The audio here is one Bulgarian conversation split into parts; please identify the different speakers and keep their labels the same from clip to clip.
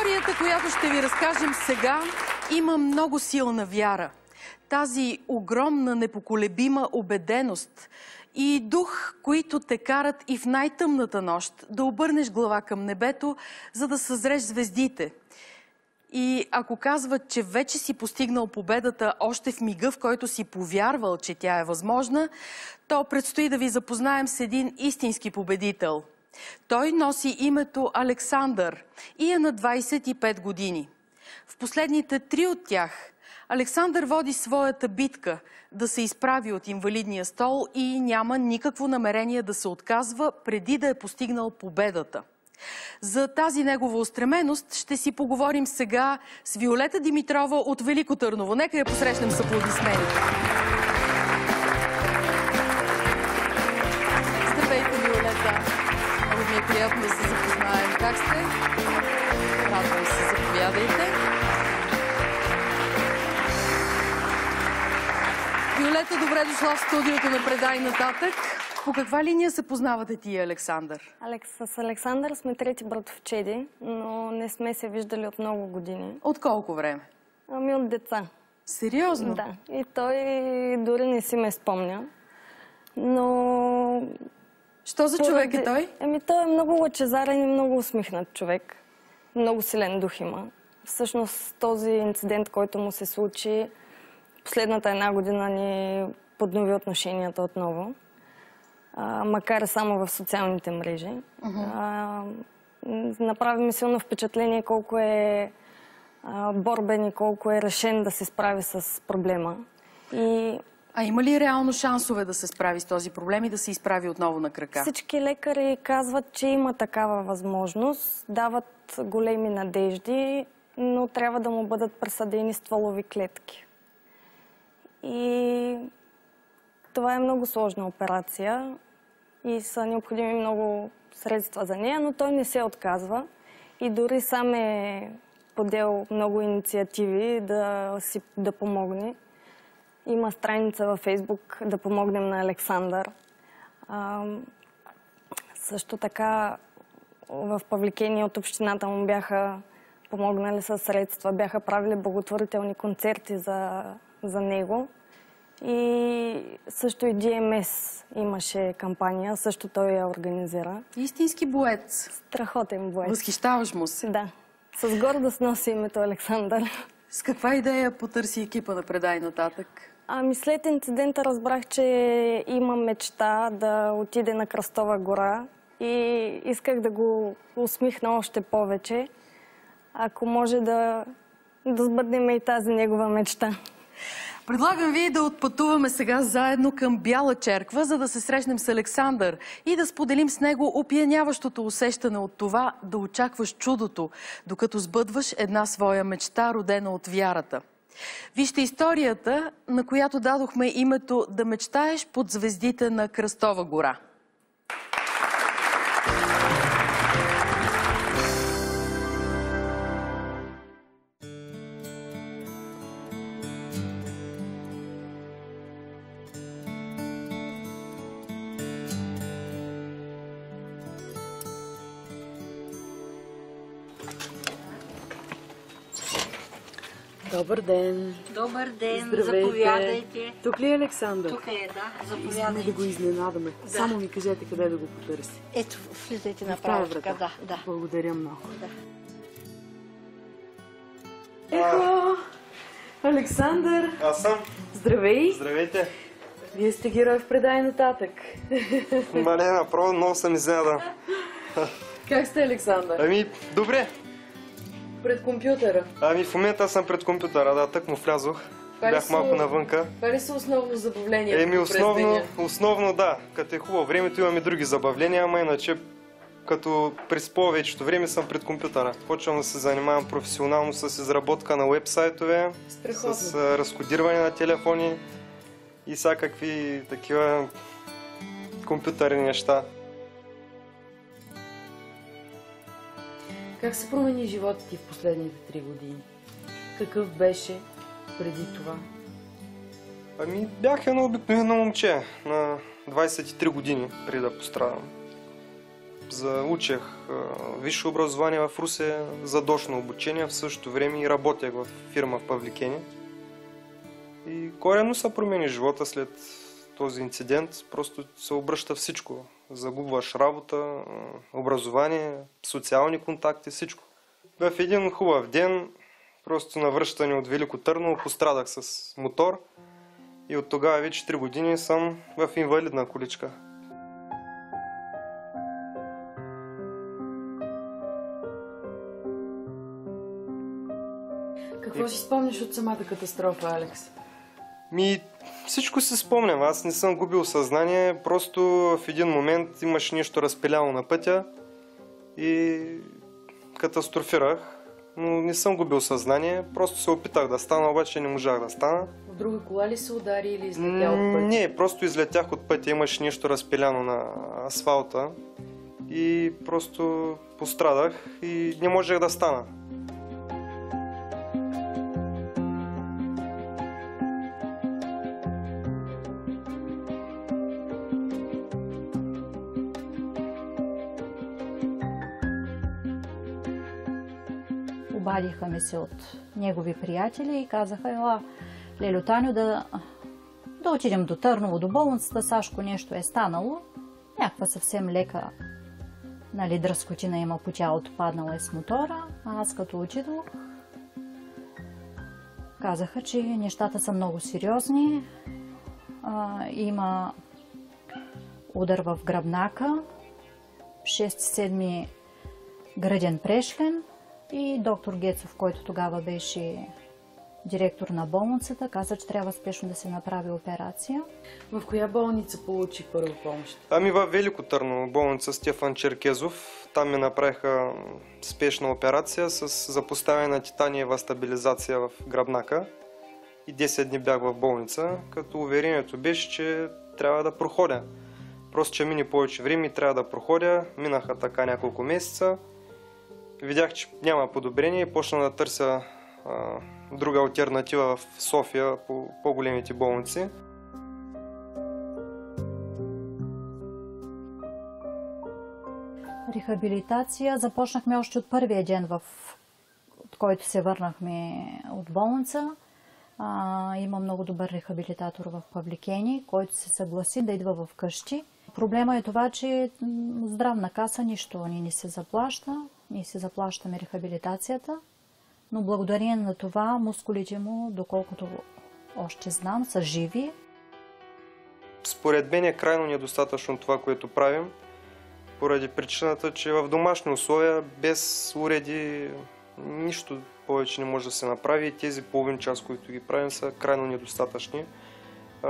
Speaker 1: Историята, която ще ви разкажем сега, има много силна вяра. Тази огромна, непоколебима убеденост и дух, които те карат и в най-тъмната нощ да обърнеш глава към небето, за да съзреш звездите. И ако казват, че вече си постигнал победата още в мига, в който си повярвал, че тя е възможна, то предстои да ви запознаем с един истински победител. Той носи името Александър и е на 25 години. В последните 3 от тях Александър води своята битка да се изправи от инвалидния стол и няма никакво намерение да се отказва преди да е постигнал победата. За тази негова устременост ще си поговорим сега с Виолета Димитрова от Велико Търново. Нека я посрещнем с аплодисменти. Здравейте, Виолета! Много ми е приятно да се запознаем. Как сте? Радвам се, заповядайте. Виолета, добре дошла в студиото на Предай нататък. По каква линия се познавате ти и Александър?
Speaker 2: С Александър сме трети братовчеди, но не сме се виждали от много години.
Speaker 1: От колко време?
Speaker 2: Ами от деца.
Speaker 1: Сериозно?
Speaker 2: Да. И той дори не си ме спомня. Но...
Speaker 1: Що за човек е той?
Speaker 2: Ами той е много лъчезарен и много усмихнат човек. Много силен дух има. Всъщност този инцидент, който му се случи, последната 1 година ни поднови отношенията отново. Макар и само в социалните мрежи. Направи ми силно впечатление колко е борбен и колко е решен да се справи с проблема.
Speaker 1: А има ли реално шансове да се справи с този проблем и да се изправи отново на крака?
Speaker 2: Всички лекари казват, че има такава възможност, дават големи надежди, но трябва да му бъдат пресадени стволови клетки. И това е много сложна операция и са необходими много средства за нея, но той не се отказва и дори сам е подел много инициативи да помогне. Има страница във Фейсбук "Да помогнем на Александър". Също така в Павликени от общината му бяха помогнали със средства, бяха правили благотворителни концерти за него. И също и DMS имаше кампания, също той я организира.
Speaker 1: Истински боец.
Speaker 2: Страхотен боец.
Speaker 1: Възхищаваш му се.
Speaker 2: Да. С гордост носи името Александър.
Speaker 1: С каква идея потърси екипа на Предай нататък?
Speaker 2: Ами след инцидента разбрах, че има мечта да отиде на Кръстова гора и исках да го усмихна още повече. Ако може да сбъднем и тази негова мечта.
Speaker 1: Предлагам ви да отпътуваме сега заедно към Бяла черква, за да се срещнем с Александър и да споделим с него опияняващото усещане от това да очакваш чудото, докато сбъдваш една своя мечта, родена от вярата. Вижте историята, на която дадохме името "Да мечтаеш под звездите на Кръстова гора". Добър ден!
Speaker 3: Добър ден!
Speaker 1: Здравейте.
Speaker 3: Заповядайте.
Speaker 1: Тук ли е Александър?
Speaker 3: Тук е, да.
Speaker 1: Искаме
Speaker 3: Заповядайте.
Speaker 1: да го изненадаме.
Speaker 3: Да.
Speaker 1: Само ми кажете къде да го потърси.
Speaker 3: Ето, влизайте
Speaker 1: В
Speaker 3: направо.
Speaker 1: тая
Speaker 3: Така,
Speaker 1: врата.
Speaker 3: да.
Speaker 1: Благодаря много.
Speaker 3: Да.
Speaker 1: Ехо! Александър!
Speaker 4: Аз съм.
Speaker 1: Здравей!
Speaker 4: Здравейте.
Speaker 1: Вие сте герой в Предай нататък.
Speaker 4: Мале, направо много съм изненадан.
Speaker 1: Как сте, Александър?
Speaker 4: Ами, добре.
Speaker 1: Пред компютъра.
Speaker 4: Ами, в момента съм пред компютъра, да, тък му влязох. Бях малко навънка.
Speaker 1: Това ли са основно забавления?
Speaker 4: Еми, основно да. Като е хубаво времето, имаме други забавления, ама иначе като през повечето време съм пред компютъра. Почвам да се занимавам професионално с изработка на уебсайтове, с разкодиране на телефони и всякакви такива компютърни неща.
Speaker 1: Как се промени животът ти в последните 3 години? Какъв беше преди това?
Speaker 4: Ами, бях едно обикновено момче на 23 години преди да пострадам. Учех висше образование в Русе, задочно обучение, в същото време и работех в фирма в Павликени. И коренно се промени живота след този инцидент, просто се обръща всичко. Загубваш работа, образование, социални контакти, всичко. В един хубав ден, просто на връщане от Велико Търново, пострадах с мотор и от тогава вече 3 години съм в инвалидна количка.
Speaker 1: Какво си спомняш от самата катастрофа, Алекс?
Speaker 4: Всичко си спомням. Аз не съм губил съзнание, просто в един момент имаше нещо разпиляно на пътя и катастрофирах, но не съм губил съзнание, просто се опитах да стана, обаче не можах да стана.
Speaker 1: В друга кола ли се удари или излетя от пътя?
Speaker 4: Не, просто излетях от пътя, имаше нещо разпиляно на асфалта и просто пострадах и не можех да стана.
Speaker 5: Обадиха ми се от негови приятели и казаха: ела, Лелю, Таню, да отидем до Търново, до болницата, Сашко нещо е станало. Някаква съвсем лека, дръскотина има по тялото, паднала е с мотора. А аз като отидох, казаха, че нещата са много сериозни. Има удар в гръбнака, 6-7 гръден прешлен. И доктор Гецов, който тогава беше директор на болницата, каза, че трябва спешно да се направи операция.
Speaker 1: В коя болница получи първа помощ?
Speaker 4: Във Велико Търново, болница Стефан Черкезов. Там ми направиха спешна операция за поставяне на титаниева стабилизация в гръбнака. И 10 дни бях в болница, като уверението беше, че трябва да проходя. Просто, че мине повече време и трябва да проходя. Минаха така няколко месеца. Видях, че няма подобрение и почна да търся друга алтернатива в София по по-големите болници.
Speaker 5: Рехабилитация започнахме още от първия ден, от който се върнахме от болница. Има много добър рехабилитатор в Павликени, който се съгласи да идва в къщи. Проблема е това, че здравна каса нищо не се заплаща. Ние се заплащаме рехабилитацията, но благодарение на това мускулите му, доколкото още знам, са живи.
Speaker 4: Според мен е крайно недостатъчно това, което правим, поради причината, че в домашни условия, без уреди, нищо повече не може да се направи и тези половин час, които ги правим, са крайно недостатъчни.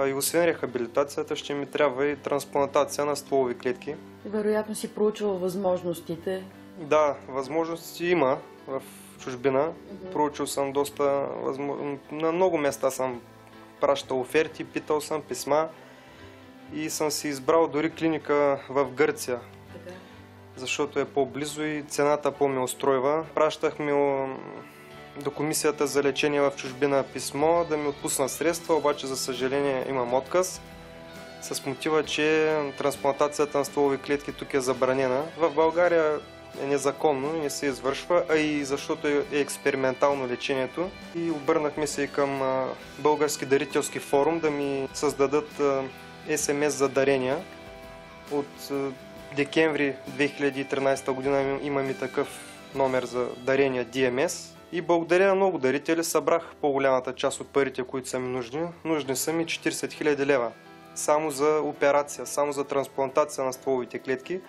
Speaker 4: И освен рехабилитацията, ще ми трябва и трансплантация на стволови клетки.
Speaker 1: Вероятно си проучвал възможностите.
Speaker 4: Да, възможности има в чужбина. Проучил съм доста, на много места съм пращал оферти, питал съм писма и съм си избрал дори клиника в Гърция, защото е по-близо и цената по-ме устройва. Пращах ми до комисията за лечение в чужбина писмо да ми отпуснат средства, обаче за съжаление имам отказ с мотива, че трансплантацията на стволови клетки тук е забранена. В България е незаконно и не се извършва, а и защото е експериментално лечението. И обърнахме се и към Български дарителски форум да ми създадат СМС за дарения. От декември 2013 година имаме такъв номер за дарения DMS. И благодаря на много дарители събрах по-голямата част от парите, които са ми нужни. Нужни са ми 40 000 лева. Само за операция, само за трансплантация на стволовите клетки.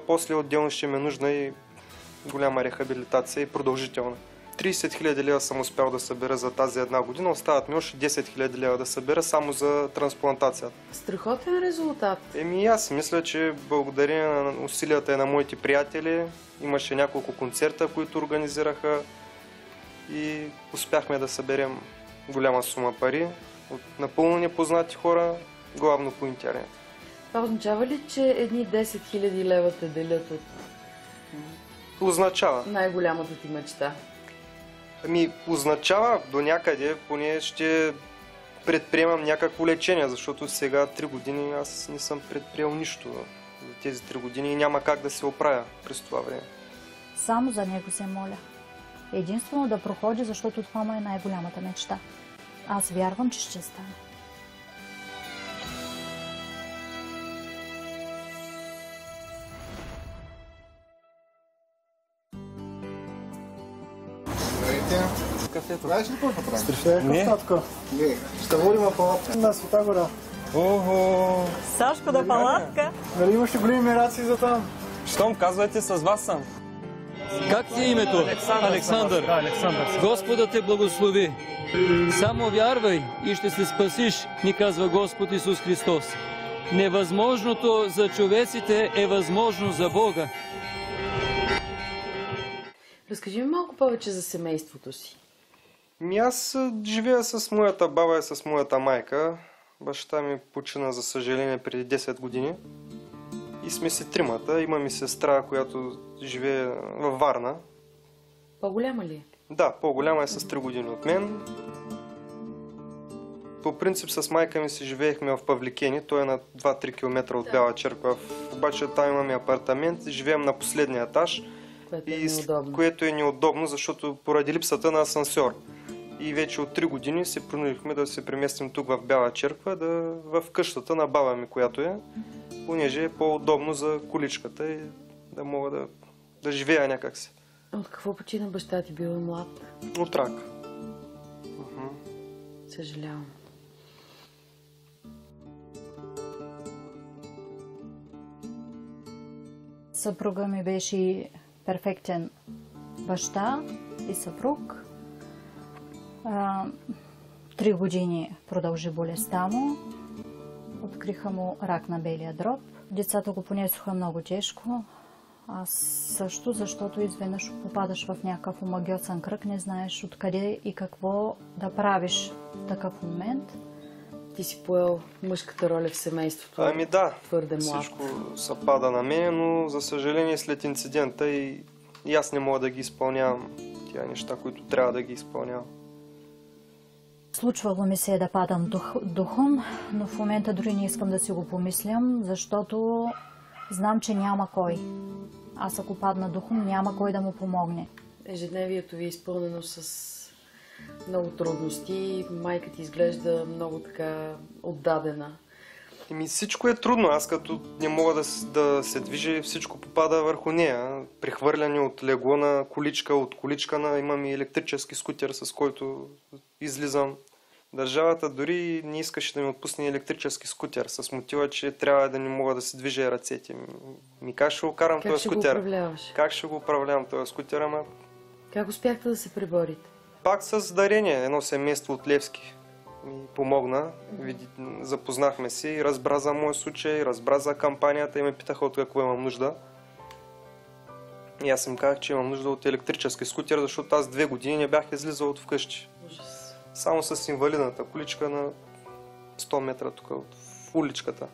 Speaker 4: После отделно ще ми е нужна и голяма рехабилитация и продължителна. 30 000 лева съм успял да събера за тази една година, остават ми още 10 000 лева да събера само за трансплантацията.
Speaker 1: Страхотен резултат.
Speaker 4: Аз мисля, че благодарение на усилията на моите приятели, имаше няколко концерта, които организираха и успяхме да съберем голяма сума пари от напълно непознати хора, главно по интернет.
Speaker 1: Това означава ли, че едни 10 000 лева те делят от
Speaker 4: означава
Speaker 1: най-голямата ти мечта?
Speaker 4: Означава до някъде, поне ще предприемам някакво лечение, защото сега 3 години аз не съм предприел нищо. за тези 3 години и няма как да се оправя през това време.
Speaker 5: Само за него се моля. Единствено да проходи, защото това му е най-голямата мечта. Аз вярвам, че ще стане.
Speaker 6: Кафето. Знаеш ли какво правим?
Speaker 7: Стрифе,
Speaker 6: Не.
Speaker 7: татко.
Speaker 6: Не. Ще водим на палатка.
Speaker 7: На Света гора.
Speaker 6: Ого!
Speaker 8: Сашко да палатка.
Speaker 7: Нали имаше големи мирации за там?
Speaker 6: Щом казвайте, с вас съм.
Speaker 9: Как ти е името? Александър.
Speaker 7: Да, Александър.
Speaker 9: Господа те благослови. Само вярвай и ще се спасиш, ни казва Господ Исус Христос. Невъзможното за човеците е възможно за Бога.
Speaker 1: Разкажи ми малко повече за семейството си.
Speaker 4: Аз живея с моята баба и с моята майка. Баща ми почина, за съжаление, преди 10 години. И сме си тримата. Имам и сестра, която живее във Варна.
Speaker 1: По-голяма ли е?
Speaker 4: Да, по-голяма е с 3 години от мен. По принцип с майка ми си живеехме в Павликени. Той е на 2-3 км от Бяла черква. Обаче там имаме апартамент и живеем на последния етаж.
Speaker 1: Което е неудобно.
Speaker 4: Което е неудобно, защото поради липсата на асансьор. И вече от 3 години се принудихме да се преместим тук в Бяла черква, в къщата на баба ми, която е, понеже е по-удобно за количката и да мога да живея някакси.
Speaker 1: От какво почина баща ти? Бил млад?
Speaker 4: От рак.
Speaker 1: Съжалявам.
Speaker 5: Съпруга ми беше перфектен баща и съпруг. 3 години продължи болестта му. Откриха му рак на белия дроб. Децата го понесоха много тежко. Аз също, защото изведнъж попадаш в някакъв омагьосан кръг, не знаеш откъде и какво да правиш в такъв момент.
Speaker 1: Ти си поел мъжката роля в семейството.
Speaker 4: Ами да,
Speaker 1: Твърде млад.
Speaker 4: всичко съпада на мен, но за съжаление след инцидента и аз не мога да ги изпълнявам тия неща, които трябва да ги изпълнявам.
Speaker 5: Случвало ми се да падам духом, но в момента дори не искам да си го помислям, защото знам, че няма кой. Аз ако падна духом, няма кой да му помогне.
Speaker 1: Ежедневието ви е изпълнено с много трудности. Майка ти изглежда много така отдадена.
Speaker 4: Всичко е трудно. Аз като не мога да се движа, всичко попада върху нея. Прехвърляне от легло на количка, от количка на... Имам и електрически скутер, с който излизам. Държавата дори не искаше да ми отпусне електрически скутер, с мотива, че трябва да не мога да се движа ръцете. Как ще го карам този скутер?
Speaker 1: Как ще го управляваш?
Speaker 4: Как ще го управлявам този скутер, ама...
Speaker 1: Как успяхте да се преборите?
Speaker 4: Пак с дарение. Едно семейство от Левски ми помогна. Запознахме се и разбра за моя случай, разбра за кампанията и ме питаха от какво имам нужда. И аз им казах, че имам нужда от електрически скутер, защото аз 2 години не бях излизал от вкъщи.
Speaker 1: Ужас.
Speaker 4: Само с инвалидната количка на 100 метра тук в уличката.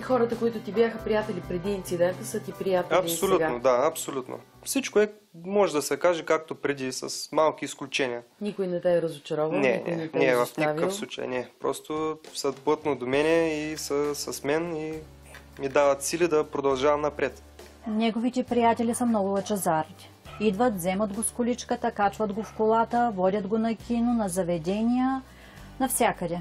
Speaker 1: Хората, които ти бяха приятели преди инцидента, са ти приятели
Speaker 4: Абсолютно,
Speaker 1: сега.
Speaker 4: да, абсолютно. Всичко може да се каже както преди, с малки изключения.
Speaker 1: Никой не те е разочаровал?
Speaker 4: Не, в никакъв случай, не. Просто са плътно до мене и са с мен и ми дават сили да продължавам напред.
Speaker 5: Неговите приятели са много лъчезарни. Идват, вземат го с количката, качват го в колата, водят го на кино, на заведения, навсякъде.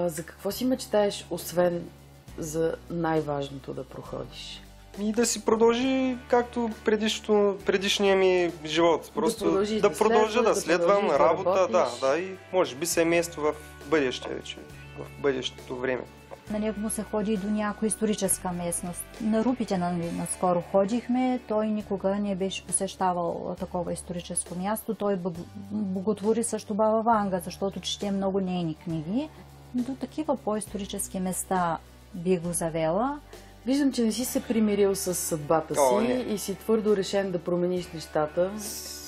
Speaker 1: За какво си мечтаеш, освен за най-важното да проходиш?
Speaker 4: И да си продължи както предишния ми живот. Просто да продължа да следвам работа, да, и може би семейство в бъдеще вече, в бъдещето време.
Speaker 5: На него му се ходи и до някоя историческа местност. На Рупите наскоро ходихме, той никога не беше посещавал такова историческо място. Той боготвори също баба Ванга, защото чете много нейни книги. До такива по-исторически места би го завела.
Speaker 10: Виждам, че не си се примирил с съдбата си
Speaker 4: не.
Speaker 10: и си твърдо решен да промениш нещата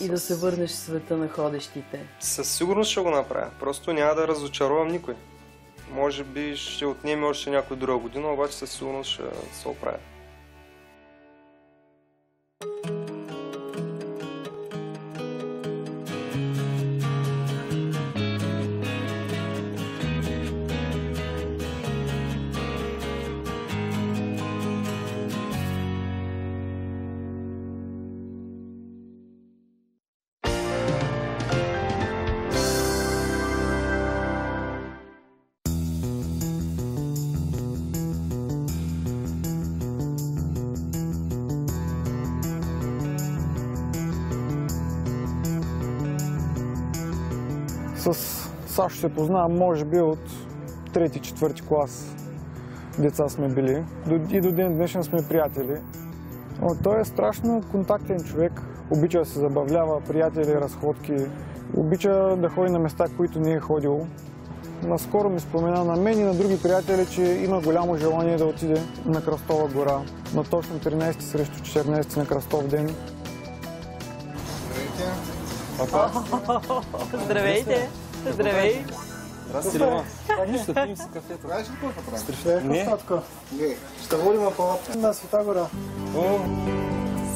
Speaker 10: и да се върнеш в света на ходещите.
Speaker 4: Със сигурност ще го направя. Просто няма да разочаровам никой. Може би ще отнеме още някой друга година, обаче със сигурност ще се оправя.
Speaker 7: С Сашо се познавам, може би от 3-4 клас деца сме били. И до ден днешен сме приятели. Но той е страшно контактен човек. Обича да се забавлява, приятели, разходки. Обича да ходи на места, които не е ходил. Наскоро ми спомена на мен и на други приятели, че има голямо желание да отиде на Кръстова гора. На точно 13 срещу 14 на Кръстов ден.
Speaker 8: Здравейте! Здравей!
Speaker 6: Здрасти, Рома. Нищо, пием си кафето.
Speaker 7: Знаеш ли какво правим? Страшно
Speaker 6: Не.
Speaker 7: статко. Не. Ще водим на палатка на Света гора.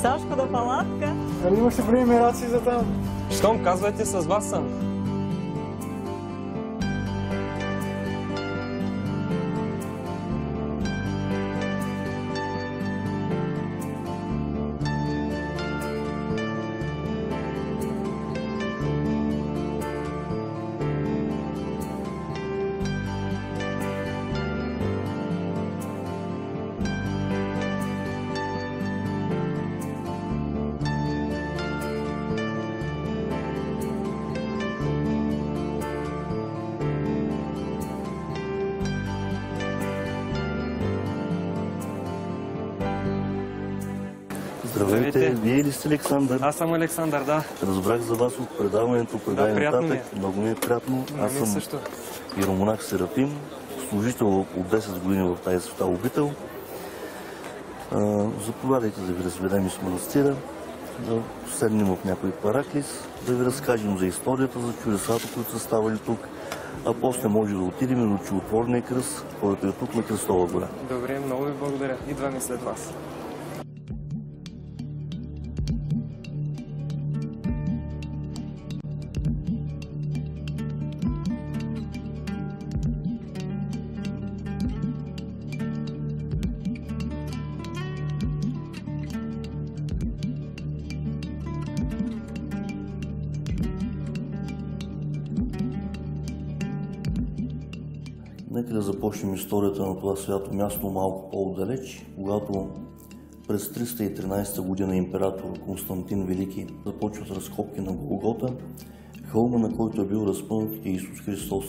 Speaker 8: Сашко на палатка.
Speaker 7: Нали имаше големи рации за там?
Speaker 6: Щом казвайте, с вас съм.
Speaker 11: Здравейте, вие ли сте Александър?
Speaker 6: Аз съм Александър, да.
Speaker 11: Разбрах за вас от предаването,
Speaker 6: приятно ми е.
Speaker 11: Много ми е приятно. Аз съм
Speaker 6: също.
Speaker 11: иеромонах Серафим, служител от 10 години в тази света обител. Заповядайте да ви разберем из манастира, да седнем в някой параклис, да ви разкажем за историята, за чудесата, които са ставали тук, а после може да отидем до чудотворния кръст, който е тук на Кръстова гора.
Speaker 6: Добре, много ви благодаря. Идваме след вас.
Speaker 11: Нека да започнем историята на това свято място малко по-отдалеч, когато през 313 година император Константин Велики започват разкопки на Голгота, хълма, на който е бил разпънат Исус Христос.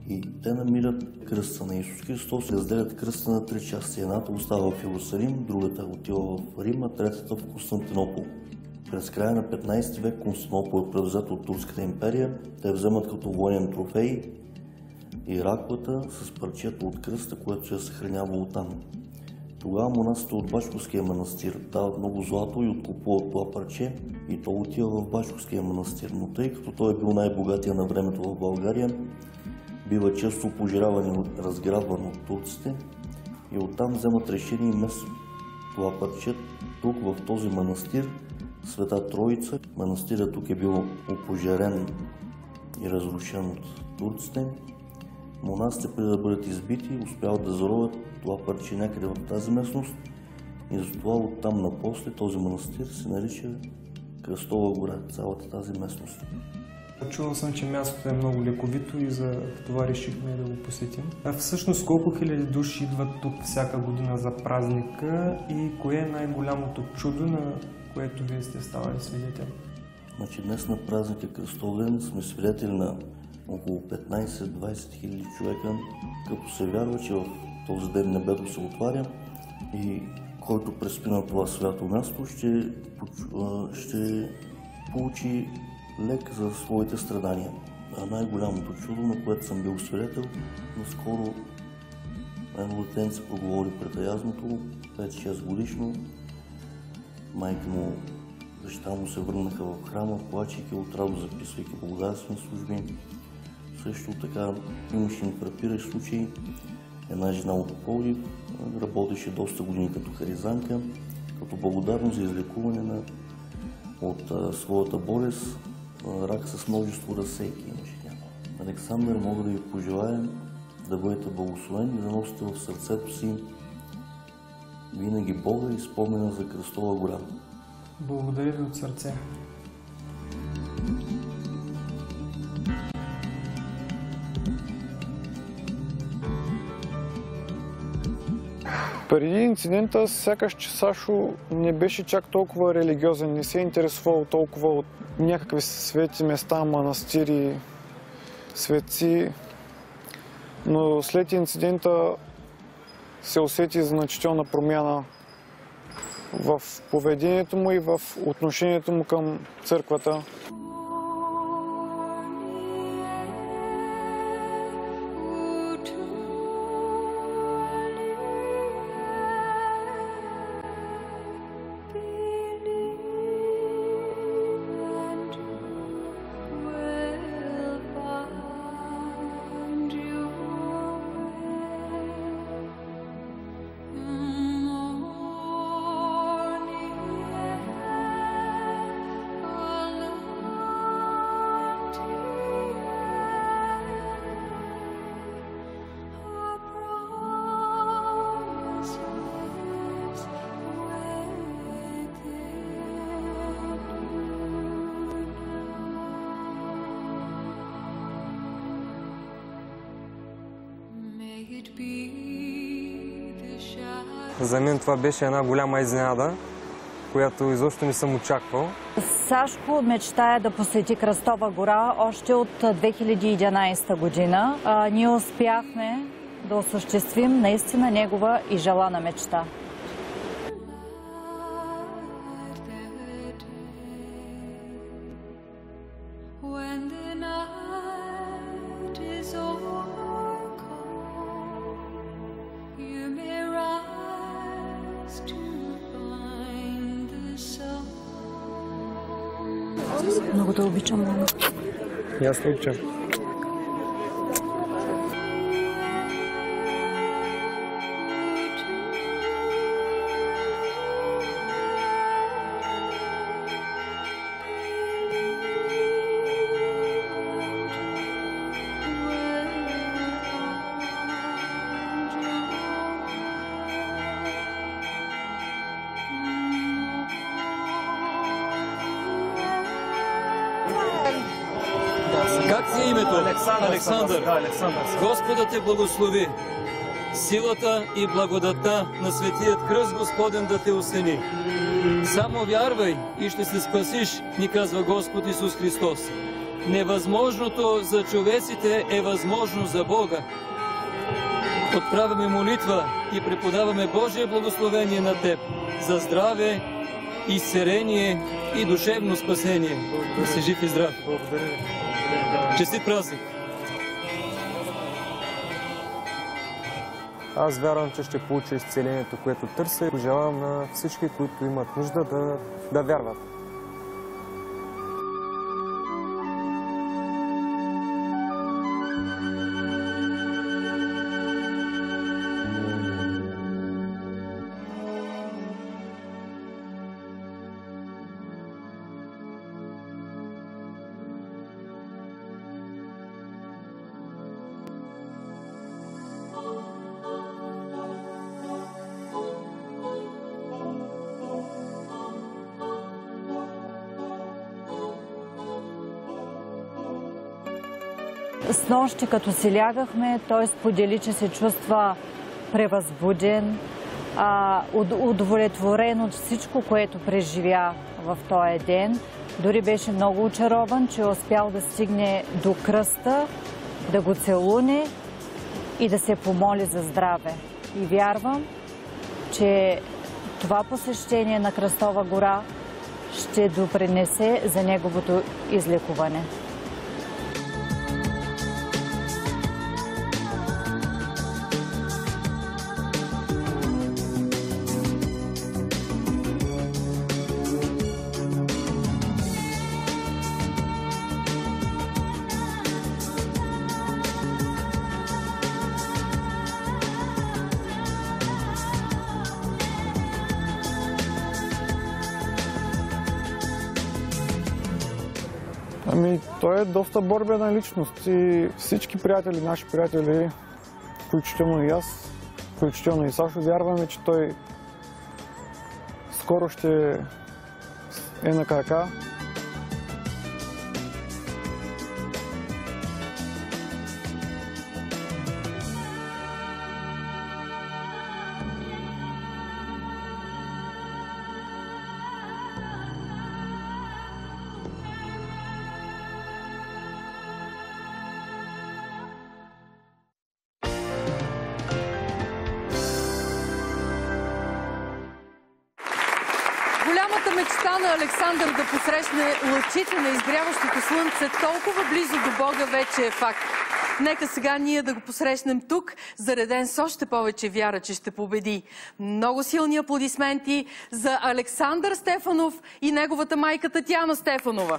Speaker 11: И те намират кръста на Исус Христос, разделят кръста на 3 части. Едната остава в Иерусалим, другата отива в Рим, а третата в Константинопол. През края на 15 век Константинопол е превзет от Турската империя. Те вземат като военен трофей и раквата с парчето от кръста, което се е съхранявало там. Тогава монасите от Бачковския манастир дават много злато и откупуват това парче и то отива в Бачковския манастир. Но тъй като той е бил най-богатия на времето в България, бива често пожираван и разграбван от турците и оттам вземат решение вместо това парче тук в този манастир, Света Троица. Манастирът тук е бил опожарен и разрушен от турците. Монасите, преди да бъдат избити, успяват да заровят това парче някъде в тази местност и затова оттам напосле този манастир се нарича Кръстова гора, цялата тази местност.
Speaker 6: Чувал съм, че мястото е много лековито и за това решихме да го посетим. А всъщност колко хиляди души идват тук всяка година за празника и кое е най-голямото чудо, на което вие сте ставали свидетел?
Speaker 11: Значи днес на празника Кръстов ден сме свидетели на около 15-20 хиляди човека, като се вярва, че в този ден небето се отваря и който преспи на това свято място ще получи лек за своите страдания. А най-голямото чудо, на което съм бил свидетел, наскоро Едно детенце проговори пред язното, 5-6 годишно. Майка му, баща му се върнаха в храма, плачейки от радост, записвайки благодарствени служби. Също така имаше фрапиращ случай. Една жена от Пловдив работеше доста години като харизанка, като благодарност за излекуване от своята болест, рак с множество разсейки имаше тя. Александър, мога да ви пожелая да бъдете благословени, да носите в сърцето си винаги Бога и спомена за Кръстова гора.
Speaker 6: Благодаря ви от сърце.
Speaker 7: Преди инцидента, сякаш че Сашо не беше чак толкова религиозен, не се е интересувал толкова от някакви свети места, манастири, светци. Но след инцидента се усети значителна промяна в поведението му и в отношението му към църквата.
Speaker 6: За мен това беше една голяма изненада, която изобщо не съм очаквал.
Speaker 5: Сашко мечтая да посети Кръстова гора още от 2011 година. Ние успяхме да осъществим наистина негова и желана мечта. Много да обичам, мама.
Speaker 6: И аз те обичам.
Speaker 9: Как си името? Александър. Господа те благослови. Силата и благодатта на Светият Кръст Господен да те осени. Само вярвай и ще се спасиш, ни казва Господ Исус Христос. Невъзможното за човеците е възможно за Бога. Отправяме молитва и преподаваме Божие благословение на теб за здраве, изцеление и душевно спасение. Да си жив и здрав.
Speaker 6: Благодаря ви.
Speaker 9: Честит празник!
Speaker 6: Аз вярвам, че ще получа изцелението, което търся и пожелавам на всички, които имат нужда да вярват.
Speaker 5: Снощи, като си лягахме, той сподели, че се чувства превъзбуден, удовлетворен от всичко, което преживя в този ден. Дори беше много очарован, че е успял да стигне до кръста, да го целуне и да се помоли за здраве. И вярвам, че това посещение на Кръстова гора ще допринесе за неговото излекуване.
Speaker 7: Ами, той е доста борбена личност и всички приятели, наши приятели, включително и аз, включително и Сашо, вярваме, че той скоро ще е на крака.
Speaker 1: Голямата мечта на Александър да посрещне лъчите на изгряващото слънце толкова близо до Бога вече е факт. Нека сега ние да го посрещнем тук, зареден с още повече вяра, че ще победи. Много силни аплодисменти за Александър Стефанов и неговата майка Татяна Стефанова.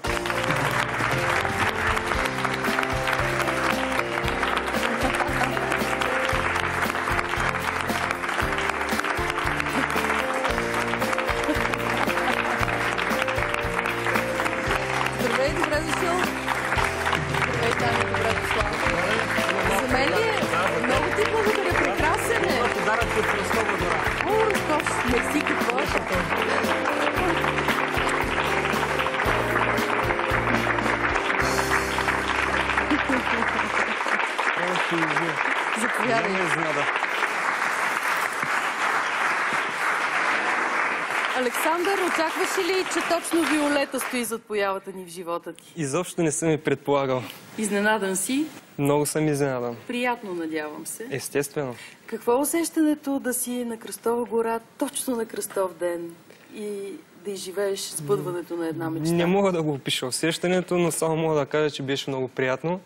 Speaker 1: Александър, очакваш ли, че точно Виолета стои зад появата ни в живота ти?
Speaker 6: Изобщо не съм и предполагал.
Speaker 1: Изненадан си?
Speaker 6: Много съм изненадан.
Speaker 1: Приятно, надявам се.
Speaker 6: Естествено.
Speaker 1: Какво е усещането да си на Кръстова гора точно на кръстов ден и да изживееш сбъдването на една мечта?
Speaker 6: Не мога да го опиша усещането, но само мога да кажа, че беше много приятно.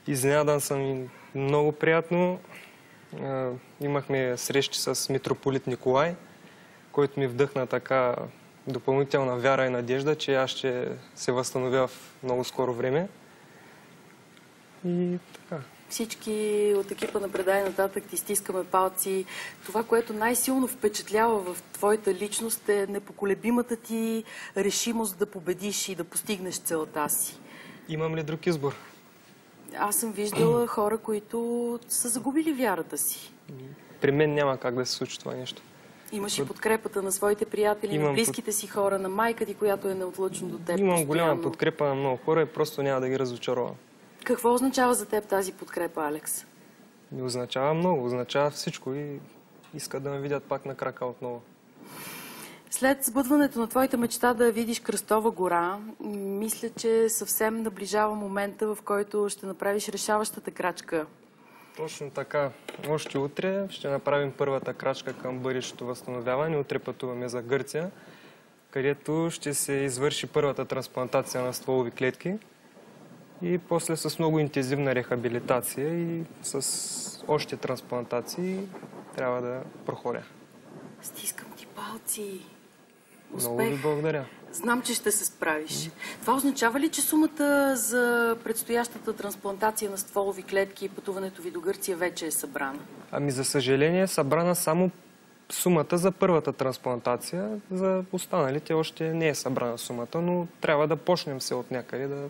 Speaker 6: Изненадан съм и много приятно. Имахме срещи с митрополит Николай, който ми вдъхна така допълнителна вяра и надежда, че аз ще се възстановя в много скоро време. И така.
Speaker 1: Всички от екипа на Предай нататък ти стискаме палци. Това, което най-силно впечатлява в твоята личност е непоколебимата ти решимост да победиш и да постигнеш целта си.
Speaker 6: Имам ли друг избор?
Speaker 1: Аз съм виждала хора, които са загубили вярата си.
Speaker 6: При мен няма как да се случи това нещо.
Speaker 1: Имаш и подкрепата на своите приятели, на близките си хора, на майка ти, която е неотлъчно до теб.
Speaker 6: Имам голяма подкрепа на много хора и просто няма да ги разочаровам.
Speaker 1: Какво означава за теб тази подкрепа, Алекс?
Speaker 6: Ми означава много, означава всичко и искат да ме видят пак на крака отново.
Speaker 1: След сбъдването на твоята мечта да видиш Кръстова гора, мисля, че съвсем наближава момента, в който ще направиш решаващата крачка.
Speaker 6: Точно така. Още утре ще направим първата крачка към бъдещето възстановяване. Утре пътуваме за Гърция, където ще се извърши първата трансплантация на стволови клетки и после с много интензивна рехабилитация и с още трансплантации трябва да проходя.
Speaker 1: Стискам ти палци.
Speaker 6: Успех. Много ви благодаря.
Speaker 1: Знам, че ще се справиш. Това означава ли, че сумата за предстоящата трансплантация на стволови клетки и пътуването ви до Гърция вече е събрана?
Speaker 6: Ами, за съжаление, е събрана само сумата за първата трансплантация. За останалите още не е събрана сумата, но трябва да почнем се от някъде да...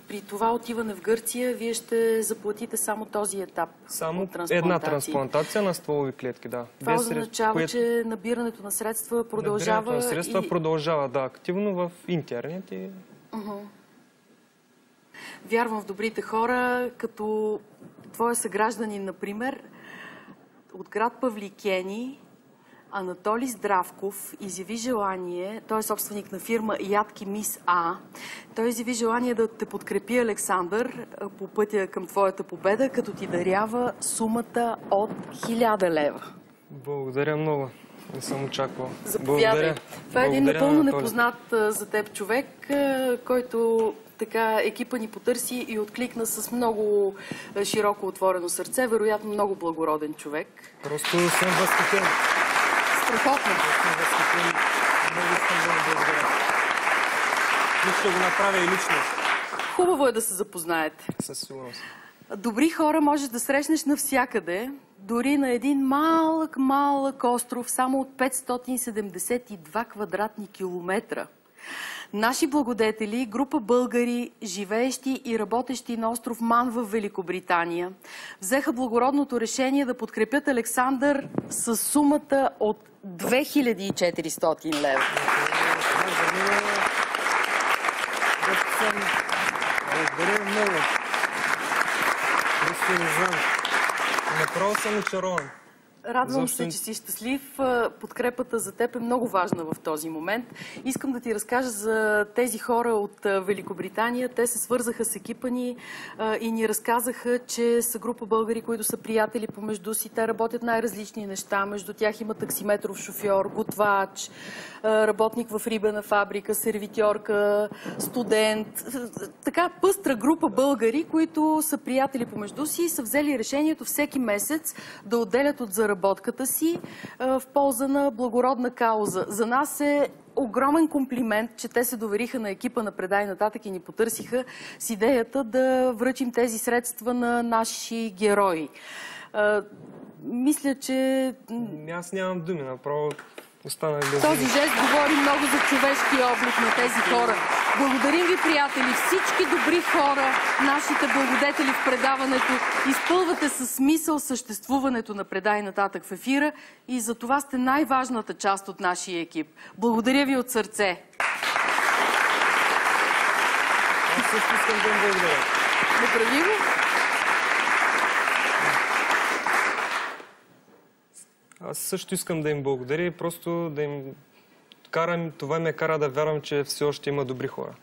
Speaker 1: При това отиване в Гърция, вие ще заплатите само този етап?
Speaker 6: Само една трансплантация на стволови клетки, да.
Speaker 1: Това означава, че набирането на средства продължава?
Speaker 6: Набирането на средства продължава, да, активно в интернет. И...
Speaker 1: Вярвам в добрите хора, като твоя съгражданин, например, от град Павликени, Анатолий Здравков изяви желание, той е собственик на фирма Ядки Мис А, той изяви желание да те подкрепи, Александър, по пътя към твоята победа, като ти дарява сумата от 1000 лева.
Speaker 6: Благодаря много. Не съм очаквал.
Speaker 1: Заповядай. Това е един напълно непознат за теб човек, който така екипа ни потърси и откликна с много широко отворено сърце, вероятно много благороден човек.
Speaker 6: Просто съм възхитен.
Speaker 1: Страхотно.
Speaker 6: Много искам да ме благодаря. Ще го направя и лично.
Speaker 1: Хубаво е да се запознаете.
Speaker 6: Със сигурност.
Speaker 1: Добри хора можеш да срещнеш навсякъде, дори на един малък остров, само от 572 квадратни километра. Наши благодетели, група българи, живеещи и работещи на остров Ман в Великобритания, взеха благородното решение да подкрепят Александър с сумата от 2400 лева.
Speaker 6: Благодаря много. Просто не знам. Направо съм очарован.
Speaker 1: Радвам се, че си щастлив. Подкрепата за теб е много важна в този момент. Искам да ти разкажа за тези хора от Великобритания. Те се свързаха с екипа ни и ни разказаха, че са група българи, които са приятели помежду си. Те работят най-различни неща. Между тях има таксиметров шофьор, готвач, работник в рибена фабрика, сервитьорка, студент. Така пъстра група българи, които са приятели помежду си и са взели решението всеки месец да отделят от заработката си в полза на благородна кауза. За нас е огромен комплимент, че те се довериха на екипа на Предай нататък и ни потърсиха с идеята да връчим тези средства на наши герои. Мисля, че...
Speaker 6: Аз нямам думи, направо остана без
Speaker 1: този жест говори много за човешкия облик на тези хора. Благодарим ви, приятели, всички добри хора, нашите благодетели в предаването. Изпълвате със смисъл съществуването на Предай нататък в ефира и за това сте най-важната част от нашия екип. Благодаря ви от сърце.
Speaker 6: Аз също искам да им благодаря.
Speaker 1: Направи го.
Speaker 6: Аз също искам да им благодаря и просто да им карам, това ме кара да вярвам, че все още има добри хора.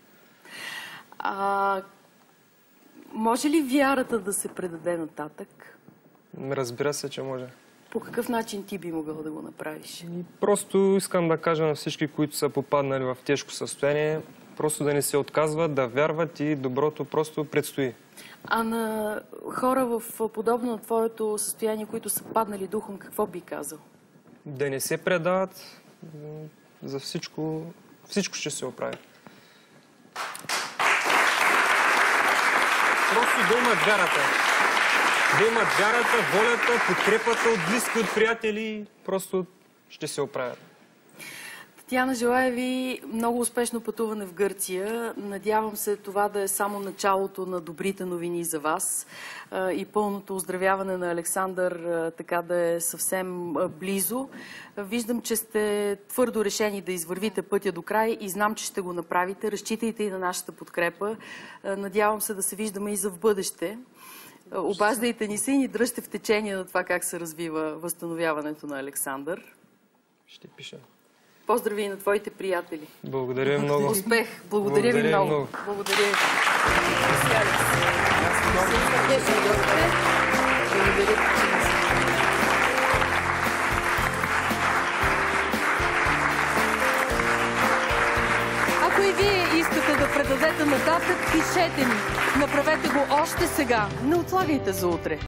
Speaker 1: Може ли вярата да се предаде нататък?
Speaker 6: Разбира се, че може.
Speaker 1: По какъв начин ти би могъл да го направиш?
Speaker 6: Просто искам да кажа на всички, които са попаднали в тежко състояние, просто да не се отказват, да вярват и доброто просто предстои.
Speaker 1: А на хора в подобно на твоето състояние, които са паднали духом, какво би казал?
Speaker 6: Да не се предават, за всичко ще се оправи. Просто да имат вярата. Да имат вярата, волята, подкрепата от близки, от приятели, просто ще се оправят.
Speaker 1: Татяна, желая ви много успешно пътуване в Гърция. Надявам се това да е само началото на добрите новини за вас и пълното оздравяване на Александър така да е съвсем близо. Виждам, че сте твърдо решени да извървите пътя до край и знам, че ще го направите. Разчитайте и на нашата подкрепа. Надявам се да се виждаме и за в бъдеще. Обаждайте ни се и ни дръжте в течение на това как се развива възстановяването на Александър.
Speaker 6: Ще пиша.
Speaker 1: Поздрави и на твоите приятели.
Speaker 6: Благодаря много.
Speaker 1: Успех. Благодаря ви много. Благодаря ви. Ако и вие искате да предадете нататък, пишете ми. Направете го още сега. Не отлагайте за утре.